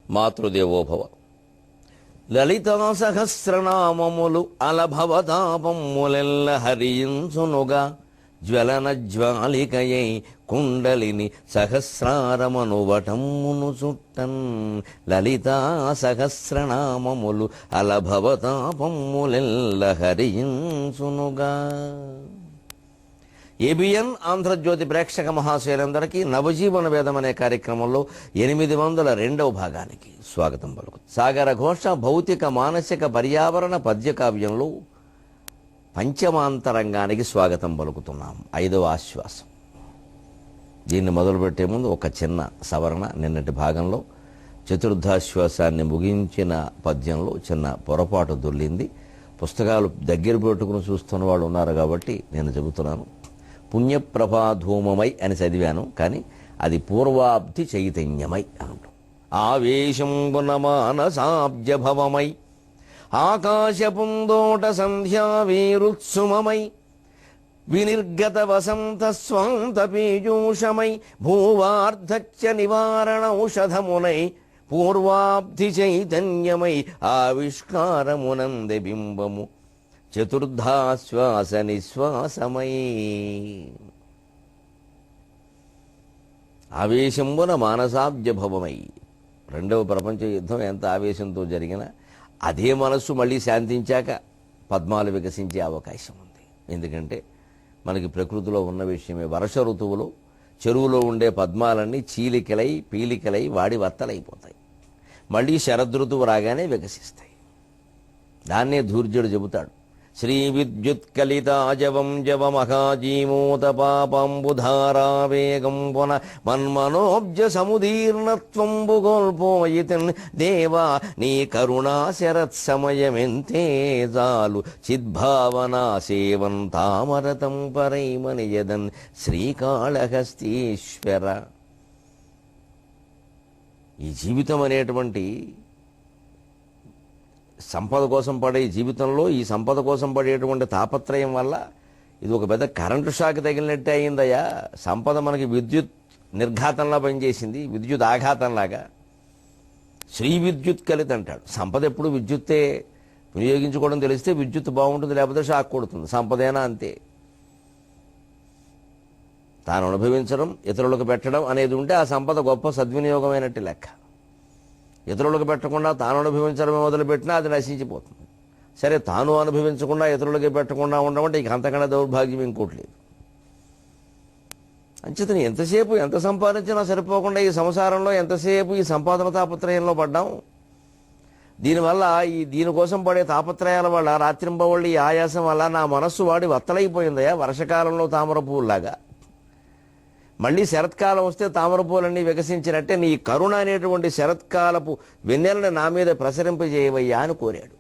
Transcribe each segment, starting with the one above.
Matrudevobhava. Lalitha సహస్రనామములు అలభవతాపములెల్ల హరించునుగా, జ్వలన జ్వాలికయై kundalini సహస్రారమను వటమ్మును చుట్టన్. Lalitha సహస్రనామములు అలభవతాపములెల్ల హరించునుగా. ABN Andhra Jyothi ప్రేక్షక మహాశయులందరికీ నవజీవన వేదం అనే కార్యక్రమంలో 802వ భాగానికి స్వాగతం పలుకు. సాగర ఘోష భౌతిక మానసిక పర్యావరణ పద్యకావ్యంలో పంచమాంతరంగానికి స్వాగతం పలుకుతున్నాం. 5వ ఆశ్వాసం. దీన్ని మొదలుపెట్టే ముందు ఒక చిన్న సవరణ. నిన్నటి భాగంలో చతుర్థాశ్వాసాన్ని ముగించిన పద్యంలో చిన్న పొరపాటు దొర్లింది. పుస్తకాలు దగ్గర పెట్టుకుని చూస్తున్న వాళ్ళు ఉన్నారు కాబట్టి నేను చెబుతున్నాను. పుణ్యప్రభాధూమమై అని చదివాను, కానీ అది పూర్వాబ్ధి చైతన్యమై అంటాం. ఆవేశంబున మానసాబ్జభవమై ఆకాశపుందోట సంధ్యా వీరుత్సుమమై వినిర్గత వసంత స్వాంత పీయూషమై భూవార్ధచ్చ నివారణ ఔషధమునై పూర్వాబ్ధి చైతన్యమై ఆవిష్కారమునందె బింబము చతుర్థాశ్వాస నిశ్వాసమై. ఆవేశంబున మానసాబ్జభవమై. రెండవ ప్రపంచ యుద్ధం ఎంత ఆవేశంతో జరిగినా అదే మనస్సు మళ్ళీ శాంతించాక పద్మాలు వికసించే అవకాశం ఉంది. ఎందుకంటే మనకి ప్రకృతిలో ఉన్న విషయమే. వర్ష ఋతువులో చెరువులో ఉండే పద్మాలన్నీ చీలికలై పీలికలై వాడి వత్తలైపోతాయి. మళ్ళీ శరదృతువు రాగానే వికసిస్తాయి. దాన్నే ధూర్జుడు చెబుతాడు. శ్రీ విద్యుత్కలితాజవం జవమహాజీమూత పాపంబుధారావేగం పున మన్మనోబ్జ సముదీర్ణత్వంబు గోల్పోయితిన్ దేవా నీ కరుణా శరత్సమయమెంతే చాలు చిద్భావనా సేవం తామరతం పరైమనియదన్ శ్రీకాళహస్తీశ్వర. ఈ జీవితం అనేటువంటి సంపద కోసం పడే జీవితంలో ఈ సంపద కోసం పడేటువంటి తాపత్రయం వల్ల ఇది ఒక పెద్ద కరెంటు షాక్ తగిలినట్టే అయిందయ్యా. సంపద మనకి విద్యుత్ నిర్ఘాతంలా పనిచేసింది, విద్యుత్ ఆఘాతంలాగా. శ్రీ విద్యుత్ కలిత అంటాడు. సంపద ఎప్పుడు విద్యుత్తే వినియోగించుకోవడం తెలిస్తే విద్యుత్ బాగుంటుంది, లేకపోతే షాక్ కొడుతుంది. సంపదైనా అంతే. తాను అనుభవించడం ఇతరులకు పెట్టడం అనేది ఉంటే ఆ సంపద గొప్ప సద్వినియోగమైనట్టు లెక్క. ఇతరులకు పెట్టకుండా తాను అనుభవించడమే మొదలుపెట్టినా అది నశించిపోతుంది. సరే, తాను అనుభవించకుండా ఇతరులకి పెట్టకుండా ఉండమంటే ఇక అంతకన్నా దౌర్భాగ్యం ఇంకోటి లేదు. అంచేతని ఎంతసేపు ఎంత సంపాదించినా సరిపోకుండా ఈ సంసారంలో ఎంతసేపు ఈ సంపాదన తాపత్రయంలో పడ్డాం. దీనివల్ల దీనికోసం పడే తాపత్రయాల వల్ల రాత్రింబవళ్ళు ఈ ఆయాసం వల్ల నా మనస్సు వాడి వత్తలైపోయిందయా. వర్షకాలంలో తామర పువ్వులాగా మళ్ళీ శరత్కాలం వస్తే తామర పూలన్నీ వికసించినట్టే నీ కరుణ అనేటువంటి శరత్కాలపు వెన్నెలని నా మీద ప్రసరింపజేయవయ్యా అని కోరాడు.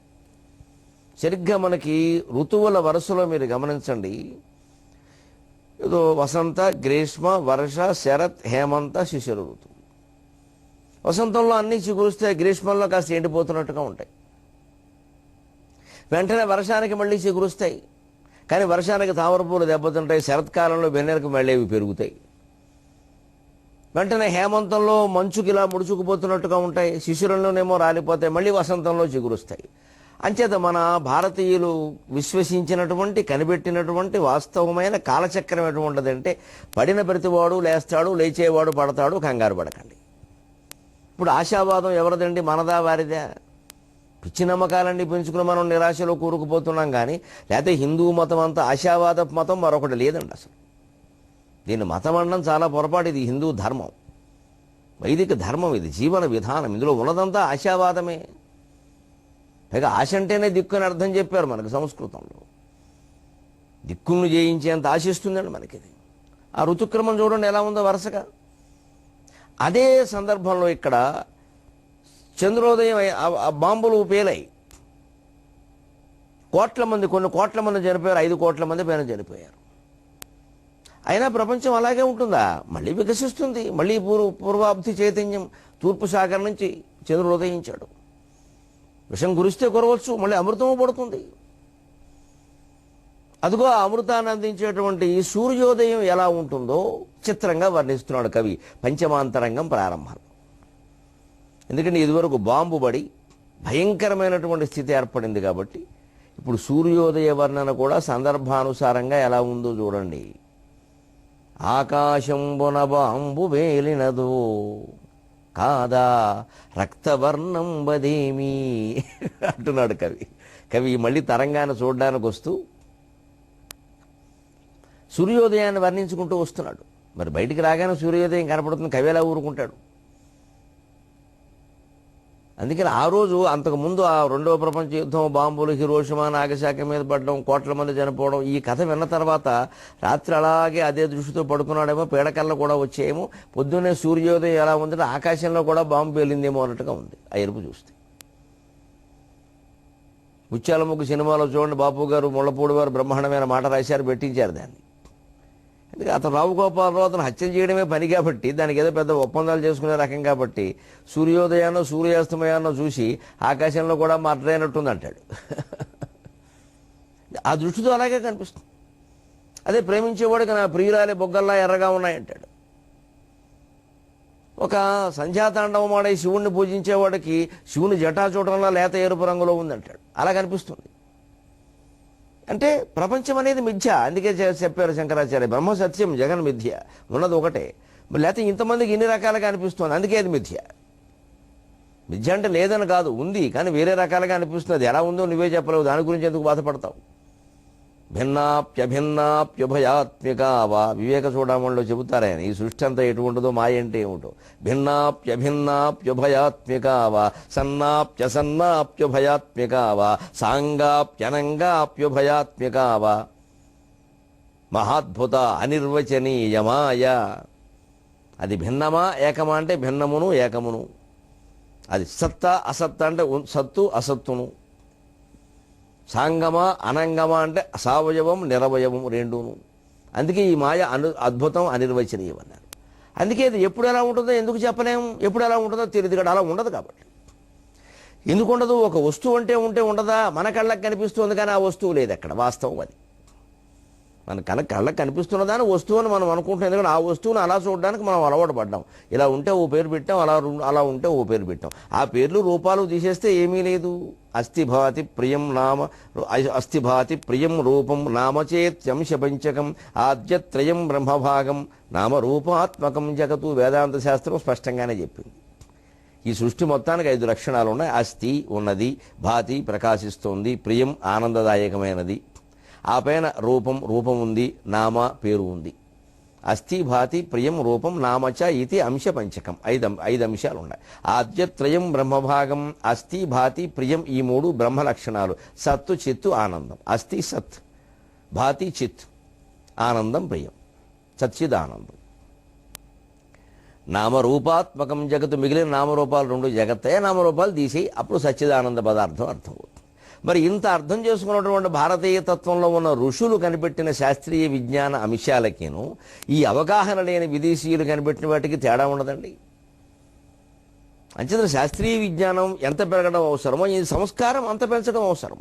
సరిగ్గా మనకి ఋతువుల వరుసలో మీరు గమనించండి. ఏదో వసంత, గ్రీష్మ, వర్ష, శరత్, హేమంత, శిశిర ఋతువు. వసంతంలో అన్నీ చిగురుస్తాయి, గ్రీష్మంలో కాస్త ఎండిపోతున్నట్టుగా ఉంటాయి. వెంటనే వర్షానికి మళ్ళీ చిగురుస్తాయి, కానీ వర్షానికి తామర పూలు దెబ్బతింటాయి. శరత్కాలంలో వెన్నెలకు మళ్ళీ అవి పెరుగుతాయి. వెంటనే హేమంతంలో మంచుకి ఇలా ముడుచుకుపోతున్నట్టుగా ఉంటాయి, శిశిరంలోనేమో రాలిపోతాయి, మళ్ళీ వసంతంలో చిగురుస్తాయి. అంచేత మన భారతీయులు విశ్వసించినటువంటి కనిపెట్టినటువంటి వాస్తవమైన కాలచక్రం ఎటువంటిదంటే పడిన ప్రతివాడు లేస్తాడు, లేచేవాడు పడతాడు, కంగారు పడకండి. ఇప్పుడు ఆశావాదం ఎవరిదండి? మనదా వారిదా? పిచ్చి నమ్మకాలన్నీ పెంచుకుని మనం నిరాశలో కూరుకుపోతున్నాం. కానీ లేకపోతే హిందూ మతం అంతా ఆశావాద మతం మరొకటి లేదండి. అసలు దీన్ని మతం అనడం చాలా పొరపాటు. ఇది హిందూ ధర్మం, వైదిక ధర్మం, ఇది జీవన విధానం. ఇందులో ఉన్నదంతా ఆశావాదమే. పైగా ఆశ అంటేనే దిక్కు అని అర్థం చెప్పారు మనకు సంస్కృతంలో. దిక్కును జయించేంత ఆశిస్తుందండి మనకిది. ఆ ఋతుక్రమం చూడండి ఎలా ఉందో వరుసగా. అదే సందర్భంలో ఇక్కడ చంద్రోదయం బాంబులు పేలాయి. కొన్ని కోట్ల మంది చనిపోయారు, 5 కోట్ల మంది పైన చనిపోయారు. అయినా ప్రపంచం అలాగే ఉంటుందా? మళ్ళీ వికసిస్తుంది. మళ్ళీ పూర్వాబ్ధి చైతన్యం తూర్పు సాగర్ నుంచి చంద్రుడు ఉదయించాడు. విషం కురిస్తే కురవచ్చు, మళ్ళీ అమృతము పడుతుంది. అదిగో ఆ అమృతాన్ని అందించేటువంటి సూర్యోదయం ఎలా ఉంటుందో చిత్రంగా వర్ణిస్తున్నాడు కవి పంచమాంతరంగం ప్రారంభంలో. ఎందుకంటే ఇదివరకు బాంబు పడి భయంకరమైనటువంటి స్థితి ఏర్పడింది కాబట్టి ఇప్పుడు సూర్యోదయ వర్ణన కూడా సందర్భానుసారంగా ఎలా ఉందో చూడండి. ఆకాశంబున బాంబు వేలినదో కాదా రక్తవర్ణం బదేమి అంటున్నాడు కవి మళ్ళీ తరంగాన్ని చూడడానికి వస్తూ సూర్యోదయాన్ని వర్ణించుకుంటూ వస్తున్నాడు. మరి బయటికి రాగానే సూర్యోదయం కనపడుతుంది, కవి ఎలా ఊరుకుంటాడు? అందుకని ఆ రోజు అంతకుముందు ఆ రెండవ ప్రపంచ యుద్ధం, బాంబులు, హిరోషిమా, నాగసాకి మీద పడడం, కోట్ల మంది చనిపోవడం, ఈ కథ విన్న తర్వాత రాత్రి అలాగే అదే దృష్టితో పడుకున్నాడేమో, పీడకల్లో కూడా వచ్చేమో, పొద్దున్నే సూర్యోదయం ఎలా ఉందంటే ఆకాశంలో కూడా బాంబు పేలిందేమో అన్నట్టుగా ఉంది ఆ ఎరుపు చూస్తే. ముత్యాలముగ్గు సినిమాలో చూడండి, బాపు గారు ముళ్ళపూడి వారు బ్రహ్మాండమైన మాట రాశారు, పెట్టించారు దాన్ని. అందుకే అతను రావు గోపాలరావు అతను హత్యలు చేయడమే పని కాబట్టి, దానికి ఏదో పెద్ద ఒప్పందాలు చేసుకునే రకం కాబట్టి సూర్యోదయాన్నో సూర్యాస్తమయాన్నో చూసి ఆకాశంలో కూడా మర్రైనట్టుంది అంటాడు. ఆ దృష్టితో అలాగే కనిపిస్తుంది. అదే ప్రేమించేవాడికి నా ప్రియురాలే బొగ్గల్లా ఎర్రగా ఉన్నాయంటాడు. ఒక సంధ్యాతాండవం ఆడే శివుణ్ణి పూజించేవాడికి శివుని జటాచూటంలో లేత ఎరుపు రంగులో ఉందంటాడు. అలా కనిపిస్తుంది. అంటే ప్రపంచం అనేది మిథ్య. అందుకే చెప్పారు శంకరాచార్య, బ్రహ్మ సత్యం జగన్ మిథ్య, ఉన్నది ఒకటే. లేకపోతే ఇంతమందికి ఇన్ని రకాలుగా అనిపిస్తుంది, అందుకే అది మిథ్య. మిథ్య అంటే లేదని కాదు, ఉంది, కానీ వేరే రకాలుగా అనిపిస్తుంది. ఎలా ఉందో నువ్వే చెప్పలేవు, దాని గురించి ఎందుకు బాధపడతావు? భిన్నాప్యభిన్నాప్యుభయాత్మికావా వివేక చూడమణిలో చెబుతారాయన. ఈ సృష్టి అంతా ఎటువంటిదో, మాయ అంటే ఏమిటో. భిన్నాప్యభిన్నాప్యుభయాత్మికావా సన్నాప్యసన్నాప్యుభయాత్మికావా సాంగాప్యనంగాప్యుభయాత్మికావా మహాద్భుత అనిర్వచనీయమాయ. అది భిన్నమా ఏకమా అంటే భిన్నమును ఏకమును. అది సత్తా అసత్తా అంటే సత్తు అసత్తును. సాంగమ అనంగమ అంటే అసావయవం నిరవయవం రెండును. అందుకే ఈ మాయ అద్భుతం అనిర్వచనీయం అన్నారు. అందుకే ఇది ఎప్పుడు ఎలా ఉంటుందో ఎందుకు చెప్పలేము, ఎప్పుడు ఎలా ఉంటుందో తెలియదు కదా, అలా ఉండదు. కాబట్టి ఎందుకు ఉండదు? ఒక వస్తువు అంటే ఉంటే ఉండదా? మన కళ్ళకి కనిపిస్తుంది కానీ ఆ వస్తువు లేదు అక్కడ. వాస్తవం అది. మన కళ్ళకి కనిపిస్తున్నదాని వస్తువు అని మనం అనుకుంటున్నాం. ఎందుకంటే ఆ వస్తువును అలా చూడడానికి మనం అలవాటు పడ్డాం. ఇలా ఉంటే ఓ పేరు పెట్టాం, అలా ఉంటే ఓ పేరు పెట్టాం. ఆ పేర్లు రూపాలు తీసేస్తే ఏమీ లేదు. అస్థిభాతి ప్రియం నామ అస్థిభాతి ప్రియం రూపం నామచేత్యంశ పంచకం ఆద్యత్రయం బ్రహ్మభాగం నామ రూపాత్మకం జగతు. వేదాంత శాస్త్రం స్పష్టంగానే చెప్పింది. ఈ సృష్టి మొత్తానికి 5 లక్షణాలు ఉన్నాయి. అస్థి ఉన్నది, భాతి ప్రకాశిస్తోంది, ప్రియం ఆనందదాయకమైనది, ఆ పైన రూపం ఉంది, నామ పేరు ఉంది. అస్థి భాతి ప్రియం రూపం నామచ ఇది అంశ పంచకం. 5 అంశాలు ఉన్నాయి. ఆద్యత్రయం బ్రహ్మభాగం, అస్థి భాతి ప్రియం, ఈ 3 బ్రహ్మ లక్షణాలు. సత్తు చిత్తు ఆనందం. అస్థి సత్, భాతి చిత్, ఆనందం ప్రియం, సచ్చిదానందం. నామరూపాత్మకం జగత్తు. మిగిలిన నామరూపాలు 2 జగత్తే, నామరూపాలు తీసి అప్పుడు సచ్చిదానంద పదార్థం అర్థమవుతుంది. మరి ఇంత అర్థం చేసుకున్నటువంటి భారతీయ తత్వంలో ఉన్న ఋషులు కనిపెట్టిన శాస్త్రీయ విజ్ఞాన అంశాలకేను ఈ అవగాహన లేని విదేశీయులు కనిపెట్టిన వాటికి తేడా ఉండదండి. అంచేత శాస్త్రీయ విజ్ఞానం ఎంత పెరగడం అవసరమో ఈ సంస్కారం అంత పెంచడం అవసరం.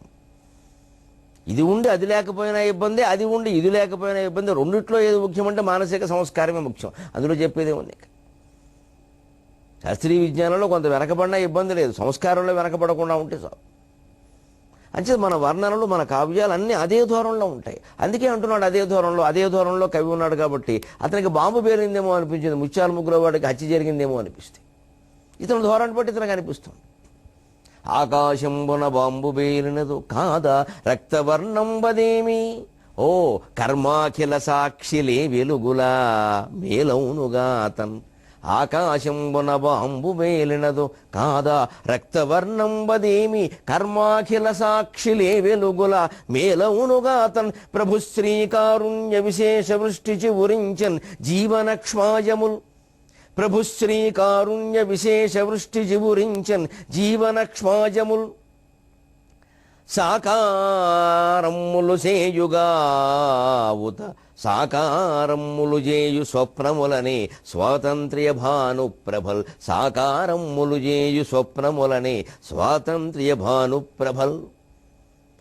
ఇది ఉండి అది లేకపోయినా ఇబ్బంది, అది ఉండి ఇది లేకపోయినా ఇబ్బంది. రెండిట్లో ఏది ముఖ్యమంటే మానసిక సంస్కారమే ముఖ్యం. అందులో చెప్పేదే ఉంది. శాస్త్రీయ విజ్ఞానంలో కొంత వెనకబడినా ఇబ్బంది లేదు, సంస్కారంలో వెనకబడకుండా ఉంటే చాలు. అంటే మన వర్ణనలు, మన కావ్యాలు అన్నీ అదే ధోరణిలో ఉంటాయి. అందుకే అంటున్నాడు అదే ధోరణిలో కవి ఉన్నాడు కాబట్టి అతనికి బాంబు పేలిందేమో అనిపించింది, ముత్యాల ముగ్గుల వాడికి హత్య జరిగిందేమో అనిపిస్తే ఇతను ధోరణి బట్టి ఇతనికి అనిపిస్తుంది. ఆకాశంబున బాంబు పేలినదు కాదా రక్తవర్ణం బదేమి, ఓ కర్మాఖిల సాక్షిలే వెలుగులా మేలౌనుగా అతన్. ఆకాశంబున బాంబు వేలినదు కాదా రక్తవర్ణం బదేమి, కర్మాఖిల సాక్షిలే వెలుగుల మేలవునుగా అతన్. ప్రభు శ్రీకారుణ్య విశేష వృష్టి చివురించన్ జీవనక్ష్మాయముల్. ప్రభు శ్రీకారుణ్య విశేష వృష్టి చివురించన్ జీవనక్ష్మాయముల్. సాకారమ్ములు సేయుగావుత సాకారమ్ములు చేయు స్వప్నములనే స్వాతంత్ర్య భాను ప్రభల్. సాకారమ్ములు చేయు స్వప్నములనే స్వాతంత్ర్య భాను ప్రభల్.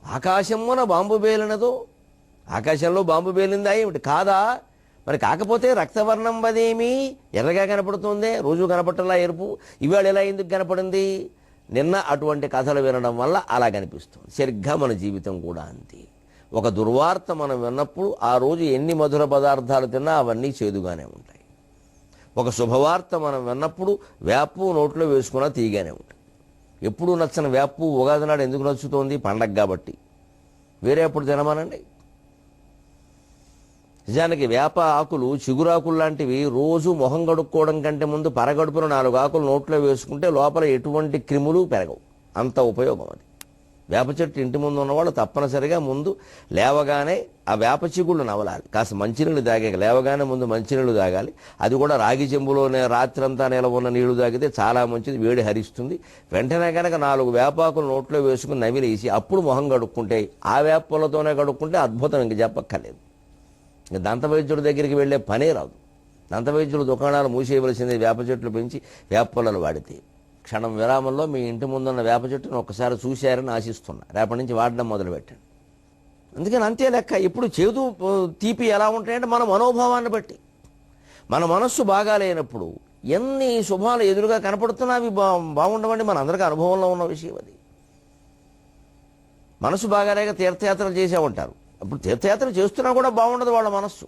ఆకాశమున బాంబు పేలినదో, ఆకాశంలో బాంబు పేలిందా ఏమిటి? కాదా మరి కాకపోతే రక్తవర్ణం అదేమి ఎర్రగా కనపడుతుందే, రోజు కనపట్టలా ఎరుపు, ఇవాళ ఎలా ఎందుకు కనపడింది? నిన్న అటువంటి కథలు వినడం వల్ల అలా కనిపిస్తుంది. సరిగ్గా మన జీవితం కూడా అంతే. ఒక దుర్వార్త మనం విన్నప్పుడు ఆ రోజు ఎన్ని మధుర పదార్థాలు తిన్నా అవన్నీ చేదుగానే ఉంటాయి. ఒక శుభవార్త మనం విన్నప్పుడు వేపు నోట్లో వేసుకున్నా తీయగానే ఉంటుంది. ఎప్పుడు నచ్చని వేపు ఉగాది నాడు ఎందుకు నచ్చుతోంది? పండగ కాబట్టి. వేరే ఎప్పుడు తినమానండి. నిజానికి వేప ఆకులు, చిగురాకులు లాంటివి రోజు మొహం కడుక్కోవడం కంటే ముందు పరగడుపున 4 ఆకులు నోట్లో వేసుకుంటే లోపల ఎటువంటి క్రిములు పెరగవు. అంత ఉపయోగం అది. వేప చెట్టు ఇంటి ముందు ఉన్నవాళ్ళు తప్పనిసరిగా ముందు లేవగానే ఆ వేప చిగుళ్ళు నవలాలి. కాస్త మంచినీళ్ళు తాగాక లేవగానే ముందు మంచినీళ్ళు తాగాలి. అది కూడా రాగి చెంబులోనే రాత్రంతా నిలవ ఉన్న నీళ్లు తాగితే చాలా మంచిది, వేడి హరిస్తుంది. వెంటనే కనుక 4 వేపాకులు నోట్లో వేసుకుని నవిలేసి అప్పుడు మొహం కడుక్కుంటే, ఆ వేపలతోనే కడుక్కుంటే అద్భుతం, ఇంక చెప్పక్కర్లేదు. ఇంక దంతవైద్యుడి దగ్గరికి వెళ్ళే పనే రాదు. దంతవైద్యుడు దుకాణాలు మూసేయవలసింది వేప చెట్లు పెంచి వేప పొలాలు వాడితే. క్షణం విరామంలో మీ ఇంటి ముందున్న వేప చెట్టును ఒక్కసారి చూశారని ఆశిస్తున్నా. రేపటి నుంచి వాడడం మొదలుపెట్టండి. అందుకని అంతే లెక్క. ఇప్పుడు చేదు తీపి ఎలా ఉంటాయంటే మన మనోభావాన్ని బట్టి. మన మనస్సు బాగాలేనప్పుడు ఎన్ని శుభాలు ఎదురుగా కనపడుతున్నా అవి బాగుండవండి. మన అందరికీ అనుభవంలో ఉన్న విషయం అది. మనసు బాగాలేక తీర్థయాత్రలు చేసే ఉంటారు. అప్పుడు తీర్థయాత్ర చేస్తున్నా కూడా బాగుండదు వాళ్ళ మనస్సు.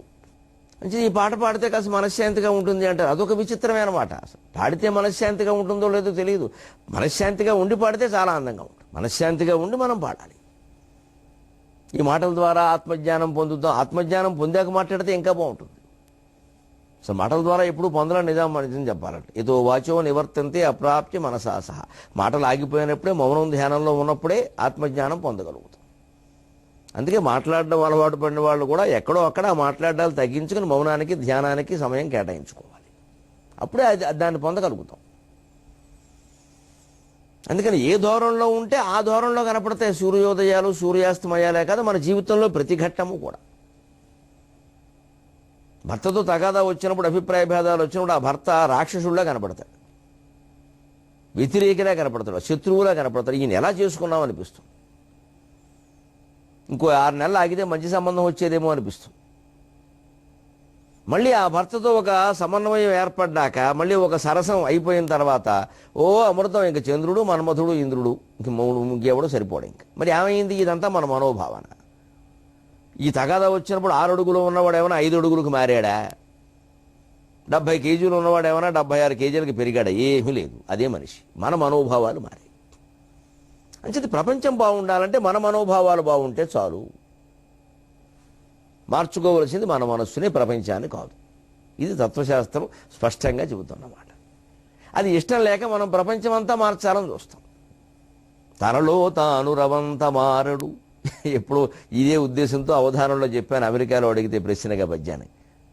అంటే ఈ పాట పాడితే కాస్త మనశ్శాంతిగా ఉంటుంది అంటారు. అదొక విచిత్రమైన మాట. అసలు పాడితే మనశ్శాంతిగా ఉంటుందో లేదో తెలియదు. మనశ్శాంతిగా ఉండి పాడితే చాలా అందంగా ఉంటుంది. మనశ్శాంతిగా ఉండి మనం పాడాలి. ఈ మాటల ద్వారా ఆత్మజ్ఞానం పొందుతాం. ఆత్మజ్ఞానం పొందాక మాట్లాడితే ఇంకా బాగుంటుంది. అసలు మాటల ద్వారా ఎప్పుడు పొందడం నిజం చెప్పాలంటే. ఇదో వాచో నివర్తంతే అప్రాప్తి మనసా సహా. మాటలు ఆగిపోయినప్పుడే, మౌనం ధ్యానంలో ఉన్నప్పుడే ఆత్మజ్ఞానం పొందగలుగుతాం. అందుకే మాట్లాడడం అలవాటు పడిన వాళ్ళు కూడా ఎక్కడో అక్కడ ఆ మాట్లాడాలు తగ్గించుకుని మౌనానికి, ధ్యానానికి సమయం కేటాయించుకోవాలి. అప్పుడే దాన్ని పొందగలుగుతాం. అందుకని ఏ ధోరణిలో ఉంటే ఆ ధోరణిలో కనపడతాయి సూర్యోదయాలు, సూర్యాస్తమయాలే కాదు మన జీవితంలో ప్రతి ఘట్టము కూడా. భర్తతో తగాదా వచ్చినప్పుడు, అభిప్రాయ భేదాలు వచ్చినప్పుడు ఆ భర్త రాక్షసుడిలా కనపడతాడు, వ్యతిరేకిలా కనపడతాడు, శత్రువులా కనపడతాడు. ఈయన ఎలా చేసుకున్నాం అనిపిస్తుంది. ఇంకో 6 నెలలు ఆగితే మంచి సంబంధం వచ్చేదేమో అనిపిస్తుంది. మళ్ళీ ఆ భర్తతో ఒక సమన్వయం ఏర్పడ్డాక, మళ్ళీ ఒక సరసం అయిపోయిన తర్వాత ఓ అమృతం, ఇంక చంద్రుడు, మన్మథుడు, ఇంద్రుడు, ఇంకెవడు సరిపోడు. ఇంక మరి ఏమైంది? ఇదంతా మన మనోభావన. ఈ తగాదా వచ్చినప్పుడు 6 అడుగులు ఉన్నవాడు ఏమైనా 5 అడుగులకు మారాడా? 70 కేజీలు ఉన్నవాడు ఏమైనా 76 కేజీలకు పెరిగాడా? ఏమీ లేదు. అదే మనిషి. మన మనోభావాలు మారాయి. అంచేది ప్రపంచం బాగుండాలంటే మన మనోభావాలు బాగుంటే చాలు. మార్చుకోవలసింది మన మనస్సునే, ప్రపంచాన్ని కాదు. ఇది తత్వశాస్త్రం స్పష్టంగా చెబుతున్నమాట. అది ఇష్టం లేక మనం ప్రపంచం అంతా మార్చాలని చూస్తాం. తనలో తాను రవంత మారడు. ఎప్పుడు ఇదే ఉద్దేశంతో అవధానంలో చెప్పాను. అమెరికాలో అడిగితే ప్రశ్నగా పద్యాన్ని,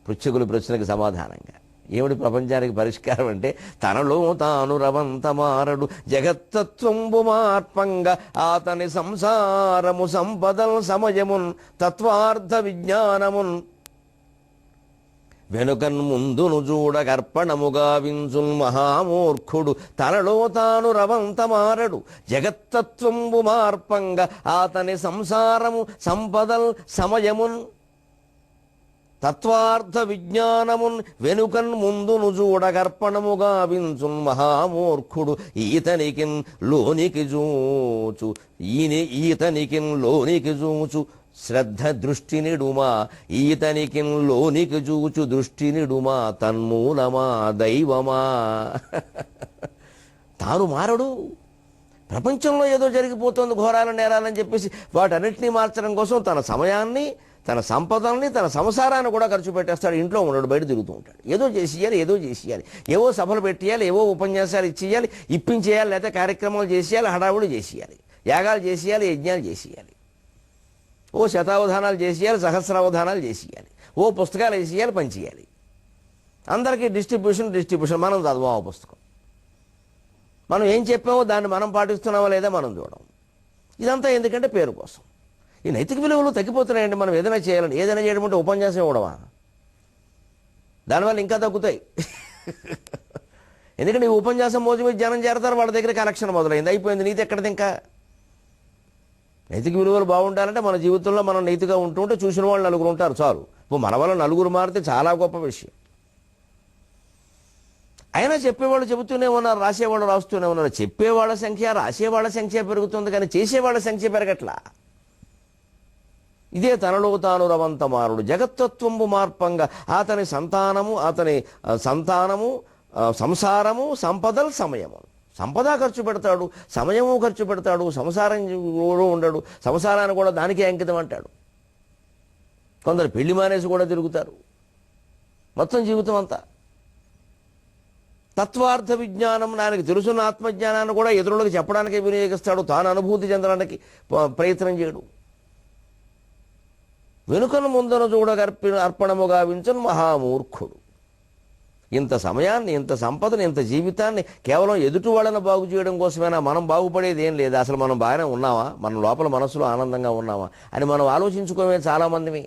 పృచ్ఛకులు ప్రశ్నకు సమాధానంగా ఏమిటి ప్రపంచానికి పరిష్కారం అంటే, తనలో తాను రవంత మారడు జగత్తత్వంబు మార్పంగా ఆతని సంసారము సంపదల్ సమయమున్ తత్వార్థ విజ్ఞానమున్ వెనుకన్ ముందును చూడకర్పణముగా వించున్ మహామూర్ఖుడు. తనలో తాను రవంత మారడు జగత్తత్వంబు మార్పంగా ఆతని సంసారము సంపదల్ సమయమున్ తత్వార్థ విజ్ఞానమున్ వెనుకన్ ముందును చూడకర్పణముగా వించున్ మహామూర్ఖుడు. ఈతనికిన్ లోనికి చూచు ఈతనికిన్ లోనికి చూచు శ్రద్ధ దృష్టి నిడుమా. ఈతనికిన్ లోనికి చూచు దృష్టి నిడుమా తన్మూలమా దైవమా. తాను మారడు. ప్రపంచంలో ఏదో జరిగిపోతుంది, ఘోరాల నేరాలని చెప్పేసి వాటన్నిటినీ మార్చడం కోసం తన సమయాన్ని, తన సంపదల్ని, తన సంసారాన్ని కూడా ఖర్చు పెట్టేస్తాడు. ఇంట్లో ఉండడు, బయట తిరుగుతూ ఉంటాడు. ఏదో చేసేయాలి, ఏవో సభలు పెట్టేయాలి, ఏవో ఉపన్యాసాలు ఇచ్చేయాలి, ఇప్పించేయాలి, లేకపోతే కార్యక్రమాలు చేసేయాలి, హడావుడి చేసేయాలి, యాగాలు చేసేయాలి, యజ్ఞాలు చేసేయాలి, ఓ శతావధానాలు చేసేయాలి, సహస్రావధానాలు చేసేయాలి, ఓ పుస్తకాలు వేసేయాలి, పనిచేయాలి. అందరికీ డిస్ట్రిబ్యూషన్. మనం చదవం ఆ పుస్తకం. మనం ఏం చెప్పామో దాన్ని మనం పాటిస్తున్నామో లేదా మనం చూడడం. ఇదంతా ఎందుకంటే పేరు కోసం. ఈ నైతిక విలువలు తగ్గిపోతున్నాయండి. మనం ఏదైనా చేయాలని, ఏదైనా చేయడం అంటే ఉపన్యాసం ఇవ్వడమా? దానివల్ల ఇంకా తగ్గుతాయి. ఎందుకంటే ఈ ఉపన్యాసం మోజు మీద జనం చేరతారు, వాళ్ళ దగ్గర కలెక్షన్ మొదలైంది, అయిపోయింది. నీతి ఎక్కడిది? ఇంకా నైతిక విలువలు బాగుండాలంటే మన జీవితంలో మనం నైతిగా ఉంటుంటే చూసిన వాళ్ళు 4 ఉంటారు చాలు. మన వల్ల నలుగురు మారితే చాలా గొప్ప విషయం. అయినా చెప్పేవాళ్ళు చెబుతూనే ఉన్నారు, రాసేవాళ్ళు రాస్తూనే ఉన్నారు. చెప్పేవాళ్ళ సంఖ్య, రాసేవాళ్ళ సంఖ్య పెరుగుతుంది, కానీ చేసేవాళ్ళ సంఖ్య పెరగట్లా. ఇదే తనలో తాను రవంతమారుడు జగత్తత్వంబు మార్పంగా అతని సంతానము సంసారము సంపదల్ సమయము. సంపద ఖర్చు పెడతాడు, సమయము ఖర్చు పెడతాడు, సంసారం ఉండడు, సంసారాన్ని కూడా దానికే అంకితం అంటాడు. కొందరు పెళ్లి మానేసి కూడా తిరుగుతారు మొత్తం జీవితం అంతా. తత్వార్థ విజ్ఞానం ఆయనకు తెలుసున్న ఆత్మజ్ఞానాన్ని కూడా ఇతరులకు చెప్పడానికే వినియోగిస్తాడు, తాను అనుభూతి చెందడానికి ప్రయత్నం చేయడు. వెనుకను ముందను చూడగర్పి అర్పణము గావించను మహామూర్ఖుడు. ఇంత సమయాన్ని, ఇంత సంపదను, ఇంత జీవితాన్ని కేవలం ఎదుటి వాళ్ళని బాగు చేయడం కోసమైనా మనం బాగుపడేది ఏం లేదు. అసలు మనం బాగానే ఉన్నామా, మన లోపల మనసులో ఆనందంగా ఉన్నామా అని మనం ఆలోచించుకోమే చాలామందిని.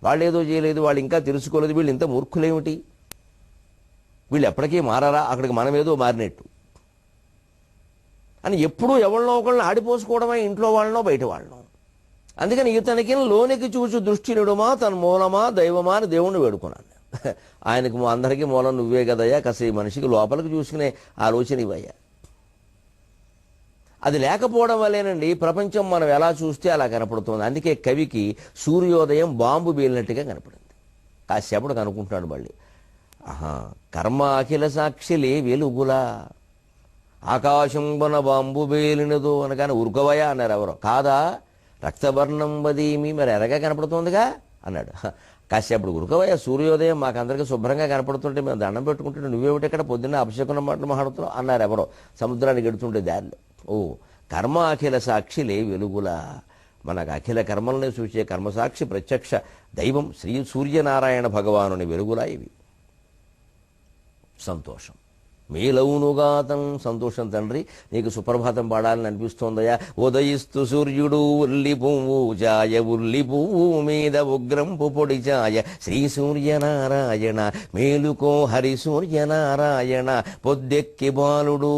వాళ్ళు ఏదో చేయలేదు, వాళ్ళు ఇంకా తెలుసుకోలేదు, వీళ్ళు ఇంత మూర్ఖులేమిటి, వీళ్ళు ఎప్పటికీ మారారా, అక్కడికి మనమేదో మారినట్టు అని ఎప్పుడూ ఎవరినో ఒకళ్ళని ఆడిపోసుకోవడమే, ఇంట్లో వాళ్ళనో బయట వాళ్ళనో. అందుకని ఇతనికి లోనికి చూచు దృష్టి నిడుమా తన మూలమా దైవమా అని దేవుణ్ణి వేడుకున్నాను. ఆయనకు అందరికీ మూలం నువ్వే కదయ్యా, కసే మనిషికి లోపలికి చూసుకునే ఆలోచన ఇవయ్యా. అది లేకపోవడం వల్లేనండి ప్రపంచం మనం ఎలా చూస్తే అలా కనపడుతుంది. అందుకే కవికి సూర్యోదయం బాంబు బేలినట్టుగా కనపడింది. కాసేపటికి అనుకుంటున్నాడు మళ్ళీ, కర్మ అఖిల సాక్షిలే వెలుగులా ఆకాశంబున బాంబు బేలినదో అనగానే ఉరుకవయా అన్నారు ఎవరో. కాదా, రక్తవర్ణం వదేమి, మరి ఎరగా కనపడుతోందిగా అన్నాడు. కాసేపటి ఉరుకవయ్య, సూర్యోదయం మాకందరికీ శుభ్రంగా కనపడుతుంటే మేము దండం పెట్టుకుంటుంటే నువ్వేమిటి ఇక్కడ పొద్దున్న అభిషేకం మాటలు మాట్లాడుతున్నావు అన్నారు ఎవరో సముద్రానికి ఎడుతుంటే దారిలో. ఓ కర్మ అఖిల సాక్షిలే వెలుగులా, మనకు అఖిల కర్మల్ని చూసే కర్మసాక్షి ప్రత్యక్ష దైవం శ్రీ సూర్యనారాయణ భగవానుని వెలుగులా ఇవి. సంతోషం మేలవునుగాతం, సంతోషం తండ్రి, నీకు సుప్రభాతం పాడాలని అనిపిస్తోందయా. ఉదయిస్తూ సూర్యుడు ఉల్లి పువ్వు జాయ, ఉల్లి పువ్వు మీద ఉగ్రంపు పొడి చాయ, శ్రీ సూర్యనారాయణ మేలుకో హరి సూర్యనారాయణ, పొద్దెక్కి బాలుడు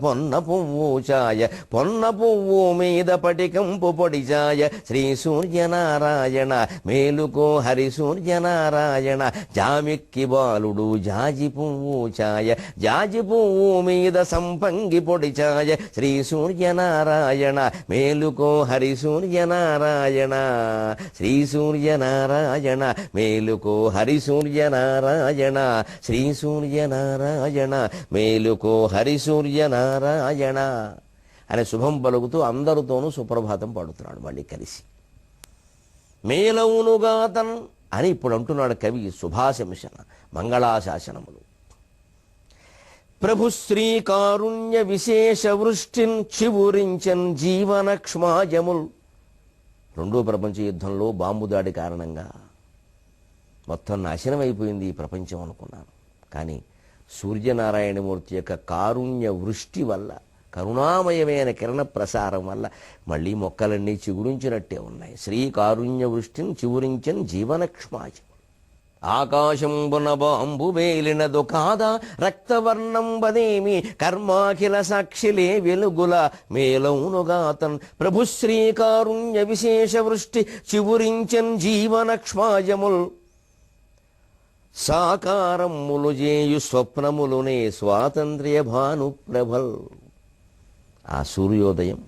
పొన్న పువ్వు చాయ, పొన్న పువ్వు మీద పటికంపు పొడి చాయ, శ్రీ సూర్యనారాయణ మేలుకో హరి సూర్యనారాయణ, జామెక్కి బాలుడు జాజి పువ్వు చాయ, జాజి పువ్వు మీద సంపంగి పొడి చాయ, శ్రీ సూర్యనారాయణ మేలుకో హరి సూర్యనారాయణ, శ్రీ సూర్యనారాయణ మేలుకో హరి సూర్యనారాయణ, శ్రీ సూర్యనారాయణ మేలుకో హరి సూర్యనారాయణ అనే శుభం పలుకుతూ అందరితోనూ సుప్రభాతం పాడుతున్నాడు మళ్ళీ కలిసి. మేలవునుగాతన్ అని ఇప్పుడు అంటున్నాడు కవి. శుభాశంసన మంగళాశాసనములు. ప్రభు శ్రీ కారుణ్య విశేష వృష్టిన్ చివురించన్ జీవనక్ష్మాయముల్. రెండో ప్రపంచ యుద్ధంలో బాంబు దాడి కారణంగా మొత్తం నాశనం అయిపోయింది ఈ ప్రపంచం అనుకున్నాను. కానీ సూర్యనారాయణమూర్తి యొక్క కారుణ్య వృష్టి వల్ల, కరుణామయమైన కిరణ ప్రసారం వల్ల మళ్ళీ మొక్కలన్నీ చిగురించినట్టే ఉన్నాయి. శ్రీ కారుణ్య వృష్టిని చివురించన్ జీవనక్ష్మాయముల్. ఆకాశంబున బాంబు వేలినదు కాదా, రక్తవర్ణం వదేమి కర్మాఖిల సాక్షిలే వెలుగుల మేలౌనుగాతన్, ప్రభు శ్రీకారుణ్య విశేష వృష్టి చివురించన్ జీవనక్ష్మాయముల్. సాకారములు చేయు స్వప్నములునే స్వాతంత్ర్య భానుప్రభల్. ఆ సూర్యోదయం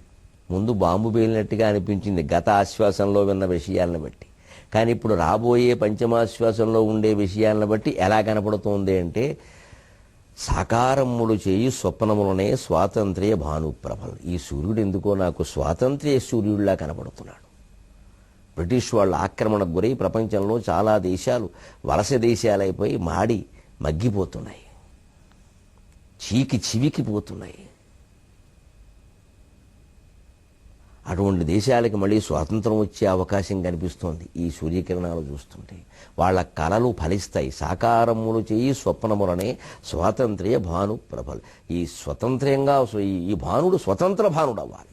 ముందు బాంబు పేలినట్టుగా అనిపించింది గత ఆశ్వాసంలో విన్న విషయాలను బట్టి. కానీ ఇప్పుడు రాబోయే పంచమాశ్వాసంలో ఉండే విషయాలను బట్టి ఎలా కనపడుతోంది అంటే, సాకారములు చేయి స్వప్నములనే స్వాతంత్ర్య భానుప్రభల్. ఈ సూర్యుడు ఎందుకో నాకు స్వాతంత్ర్య సూర్యుడిలా కనపడుతున్నాడు. బ్రిటిష్ వాళ్ళ ఆక్రమణకు గురై ప్రపంచంలో చాలా దేశాలు వలస దేశాలైపోయి మాడి మగ్గిపోతున్నాయి, చివికిపోతున్నాయి. అటువంటి దేశాలకు మళ్ళీ స్వాతంత్రం వచ్చే అవకాశం కనిపిస్తోంది ఈ సూర్యకిరణాలు చూస్తుంటే. వాళ్ళ కలలు ఫలిస్తాయి. సాకారములు చేయి స్వప్నములనే స్వాతంత్ర్య భాను ప్రభల్. ఈ స్వతంత్రంగా ఈ భానుడు స్వతంత్ర భానుడు అవ్వాలి.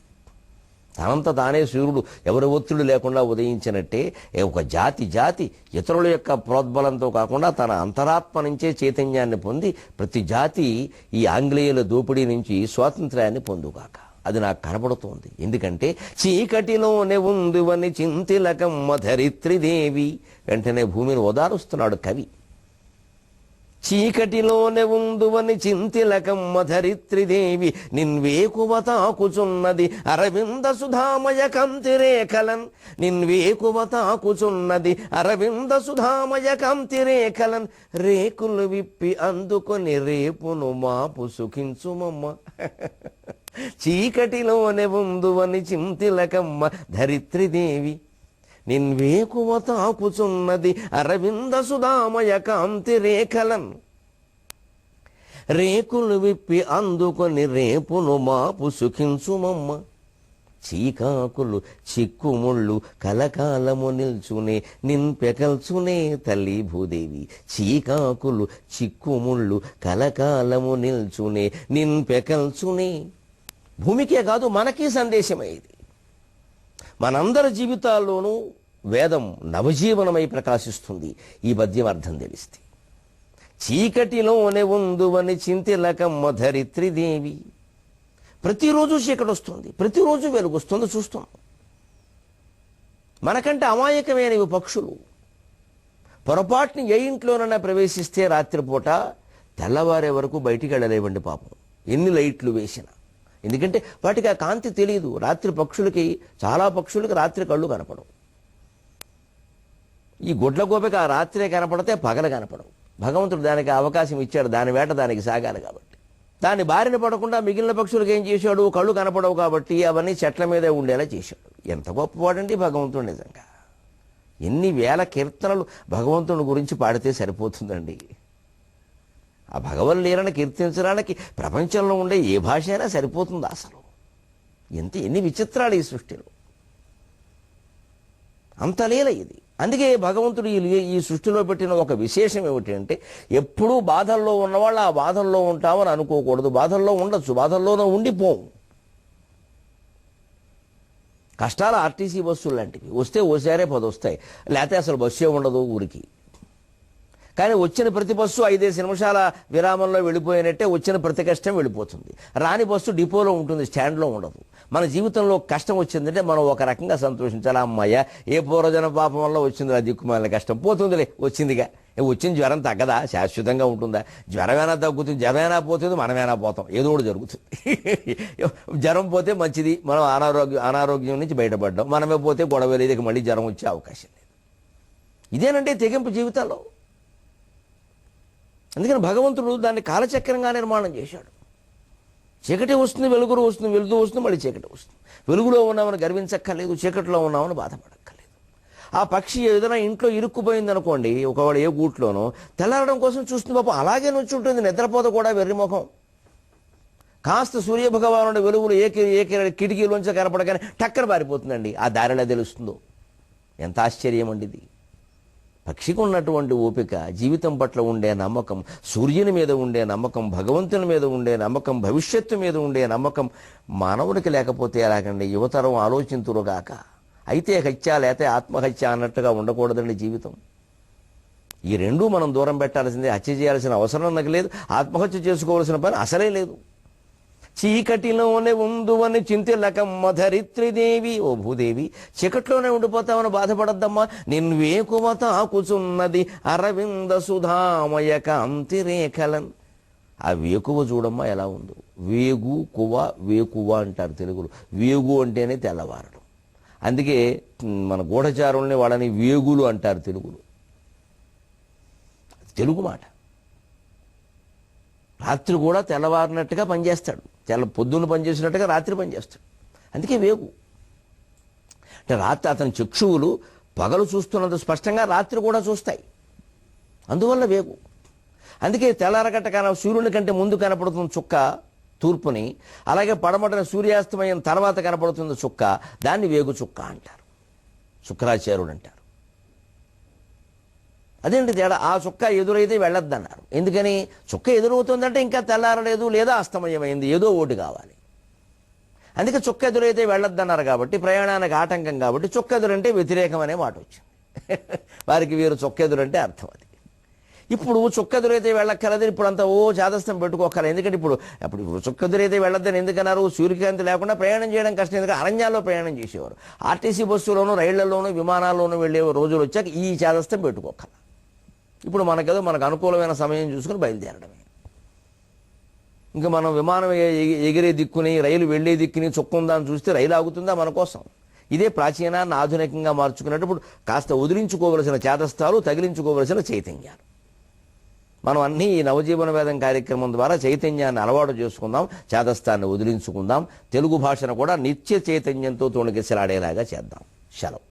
తనంత తానే సూర్యుడు ఎవరి ఒత్తిడి లేకుండా ఉదయించినట్టే ఒక జాతి ఇతరుల యొక్క ప్రోద్బలంతో కాకుండా తన అంతరాత్మ నుంచే చైతన్యాన్ని పొంది ప్రతి జాతి ఈ ఆంగ్లేయుల దోపిడీ నుంచి స్వాతంత్ర్యాన్ని పొందుగాక. అది నాకు కనబడుతోంది. ఎందుకంటే చీకటిలోనే ఉందువని చింతిలకమ్మ ధరిత్రిదేవి. వెంటనే భూమిని ఓదారుస్తున్నాడు కవి. చీకటిలోనే ఉందువని చింతిలకమ్మ ధరిత్రిదేవి నిన్వేకువ తాకుచున్నది అరవింద సుధామయ కాంతిరేఖలన్. నిన్వేకువ తాకుచున్నది అరవింద సుధామయ కాంతిరేఖలన్. రేకులు విప్పి అందుకొని రేపును మాపు సుఖించుమమ్మ. చీకటిలోనే ఉందువని చింతిలకమ్మ ధరిత్రిదేవి నిన్వేకువ తాకుచున్నది అరవింద సుధామయ కాంతి రేఖలన్. రేకులు విప్పి అందుకొని రేపును మాపు సుఖించుమమ్మ. చీకాకులు చిక్కుముళ్ళు కలకాలము నిల్చునే నిన్పెకల్చునే తల్లి భూదేవి. చీకాకులు చిక్కుముళ్ళు కలకాలము నిల్చునే నిన్పెకల్చునే. భూమికే కాదు మనకీ సందేశమే ఇది. మనందరి జీవితాల్లోనూ వేదం నవజీవనమై ప్రకాశిస్తుంది ఈ పద్యం అర్థం తెలిస్తే. చీకటిలోనే ఉందువని చింతిలకమ్మ ధరిత్రిదేవి. ప్రతిరోజు చీకటి వస్తుంది, ప్రతిరోజు వెలుగొస్తుంది, చూస్తాం. మనకంటే అమాయకమైనవి పక్షులు. పొరపాటుని ఏ ఇంట్లోనైనా ప్రవేశిస్తే రాత్రిపూట తెల్లవారే వరకు బయటికి వెళ్ళలేవండి పాపం, ఎన్ని లైట్లు వేసినా. ఎందుకంటే వాటికి ఆ కాంతి తెలియదు. రాత్రి పక్షులకి, చాలా పక్షులకి రాత్రి కళ్ళు కనపడవు. ఈ గుడ్ల గోపిక ఆ రాత్రే కనపడితే పగల కనపడవు. భగవంతుడు దానికి అవకాశం ఇచ్చాడు, దాని వేట దానికి సాగాలి కాబట్టి. దాన్ని బారిన పడకుండా మిగిలిన పక్షులకు ఏం చేశాడు, కళ్ళు కనపడవు కాబట్టి అవన్నీ చెట్ల మీదే ఉండేలా చేశాడు. ఎంత గొప్పవాడండి భగవంతుడు నిజంగా. ఎన్ని వేల కీర్తనలు భగవంతుని గురించి పాడితే సరిపోతుందండి. ఆ భగవన్ లీలను కీర్తించడానికి ప్రపంచంలో ఉండే ఏ భాష అయినా సరిపోతుంది అసలు. ఎన్ని విచిత్రాలు ఈ సృష్టిలో, అంత లీల ఇది. అందుకే భగవంతుడు ఈ సృష్టిలో పెట్టిన ఒక విశేషం ఏమిటంటే, ఎప్పుడూ బాధల్లో ఉన్నవాళ్ళు ఆ బాధల్లో ఉంటామని అనుకోకూడదు. బాధల్లో ఉండొచ్చు, బాధల్లోనే ఉండిపోము. కష్టాలు ఆర్టీసీ బస్సులు లాంటివి, వస్తే ఓసారే 10 వస్తాయి, లేకపోతే అసలు బస్సే ఉండదు ఊరికి. కానీ వచ్చిన ప్రతి బస్సు 5 నిమిషాల విరామంలో వెళ్ళిపోయినట్టే వచ్చిన ప్రతి కష్టం వెళ్ళిపోతుంది. రాని బస్సు డిపోలో ఉంటుంది, స్టాండ్లో ఉండదు. మన జీవితంలో కష్టం వచ్చిందంటే మనం ఒక రకంగా సంతోషించాలి. అమ్మాయ ఏ పూర్వజన పాపం వల్ల వచ్చింది ఆ దిక్కుమాలిన కష్టం, పోతుందిలే, వచ్చిందిగా. వచ్చిన జ్వరం తగ్గదా, శాశ్వతంగా ఉంటుందా? జ్వరమైనా తగ్గుతుంది, జ్వరమైనా పోతుంది, మనమైనా పోతాం, ఏదో ఒకటి జరుగుతుంది. జ్వరం పోతే మంచిది, మనం అనారోగ్యం నుంచి బయటపడ్డాం. మనమే పోతే గొడవ లేదు, మళ్ళీ జ్వరం వచ్చే అవకాశం లేదు. ఇదేనంటే తెగింపు జీవితంలో. అందుకని భగవంతుడు దాన్ని కాలచక్రంగా నిర్మాణం చేశాడు. చీకటి వస్తుంది, వెలుగురు వస్తుంది, వెలుగు వస్తుంది, మళ్ళీ చీకటి వస్తుంది. వెలుగులో ఉన్నామని గర్వించక్కర్లేదు, చీకటిలో ఉన్నామని బాధపడక్కర్లేదు. ఆ పక్షి ఏదైనా ఇంట్లో ఇరుక్కుపోయింది అనుకోండి, ఒకవేళ ఏ గూట్లోనో, తెల్లారడం కోసం చూస్తుంది పాపం, అలాగే నుంచి ఉంటుంది, నిద్రపోత కూడా వెర్రిముఖం. కాస్త సూర్యభగవానుడి వెలుగులు ఏ కిటికీలోంచి కనపడగానే టక్కన పారిపోతుందండి. ఆ దారిలో తెలుస్తుందో, ఎంత ఆశ్చర్యం అండి ఇది. పక్షికి ఉన్నటువంటి ఓపిక, జీవితం పట్ల ఉండే నమ్మకం, సూర్యుని మీద ఉండే నమ్మకం, భగవంతుని మీద ఉండే నమ్మకం, భవిష్యత్తు మీద ఉండే నమ్మకం మానవుడికి లేకపోతే ఎలాగండి? యువతరం ఆలోచింతురుగాక. అయితే హత్య లేతే ఆత్మహత్య అన్నట్టుగా ఉండకూడదండి జీవితం. ఈ రెండూ మనం దూరం పెట్టాల్సిందే. హత్య చేయాల్సిన అవసరం నాకు లేదు, ఆత్మహత్య చేసుకోవాల్సిన పని అసలే లేదు. చీకటిలోనే ఉందువని చింతిలకమ్మ ధరిత్రిదేవి. ఓ భూదేవి, చీకట్లోనే ఉండిపోతామని బాధపడద్దమ్మా. నిన్వేకువ తాకుచున్నది అరవింద సుధామయ కాంతి రేఖలన్. ఆ వేకువ చూడమ్మా ఎలా ఉందో. వేగు కువ, వేకువ అంటారు తెలుగులో. వేగు అంటేనే తెల్లవారడం. అందుకే మన గూఢచారుల్ని వాళ్ళని వేగులు అంటారు తెలుగులో. తెలుగు మాట. రాత్రి కూడా తెల్లవారినట్టుగా పనిచేస్తాడు, పొద్దున్న పనిచేసినట్టుగా రాత్రి పనిచేస్తాడు. అందుకే వేగు అంటే రాత్రి అతని చక్షువులు పగలు చూస్తున్నంత స్పష్టంగా రాత్రి కూడా చూస్తాయి, అందువల్ల వేగు. అందుకే తెల్లారగట్ట సూర్యుని కంటే ముందు కనపడుతున్న చుక్క తూర్పుని, అలాగే పడమటన సూర్యాస్తమయం తర్వాత కనపడుతున్న చుక్క, దాన్ని వేగు చుక్క అంటారు, శుక్రాచార్యుడు అంటారు. అదేంటి తేడా? ఆ చుక్క ఎదురైతే వెళ్ళొద్దన్నారు. ఎందుకని? చుక్క ఎదురవుతుందంటే ఇంకా తెల్లారలేదు లేదా అస్తమయమైంది, ఏదో ఓటు కావాలి. అందుకే చుక్క ఎదురైతే వెళ్ళొద్దన్నారు కాబట్టి, ప్రయాణానికి ఆటంకం కాబట్టి చుక్క ఎదురంటే వ్యతిరేకం అనే మాట వచ్చింది. వారికి వీరు చుక్క ఎదురంటే అర్థం అది. ఇప్పుడు చుక్కెదురైతే వెళ్ళక్కర్లేదు, ఇప్పుడు అంతా చాదస్తం పెట్టుకోకర్లేదు. ఎందుకంటే ఇప్పుడు చుక్కెదురైతే వెళ్ళొద్దని ఎందుకన్నారు? సూర్యకాంతి లేకుండా ప్రయాణం చేయడం కష్టం. ఎందుకంటే అరణ్యాల్లో ప్రయాణం చేసేవారు. ఆర్టీసీ బస్సులోనూ, రైళ్లలోనూ, విమానాల్లోనూ వెళ్ళే రోజులు వచ్చాక ఈ చాదస్తం పెట్టుకోకర్ల. ఇప్పుడు మనకు అనుకూలమైన సమయం చూసుకుని బయలుదేరడమే. ఇంకా మనం విమానం ఎగిరే దిక్కుని, రైలు వెళ్లే దిక్కుని చుక్కుందాన్ని చూస్తే రైలు ఆగుతుందా మన కోసం? ఇదే ప్రాచీనాన్ని ఆధునికంగా మార్చుకునేటప్పుడు కాస్త వదిలించుకోవలసిన చేతస్థాలు, తగిలించుకోవలసిన చైతన్యాలు. మనం అన్నీ ఈ నవజీవన వేదం కార్యక్రమం ద్వారా చైతన్యాన్ని అలవాటు చేసుకుందాం, చేతస్థాన్ని వదిలించుకుందాం. తెలుగు భాషను కూడా నిత్య చైతన్యంతో తొణికిసలాడేలాగా చేద్దాం. సెలవు.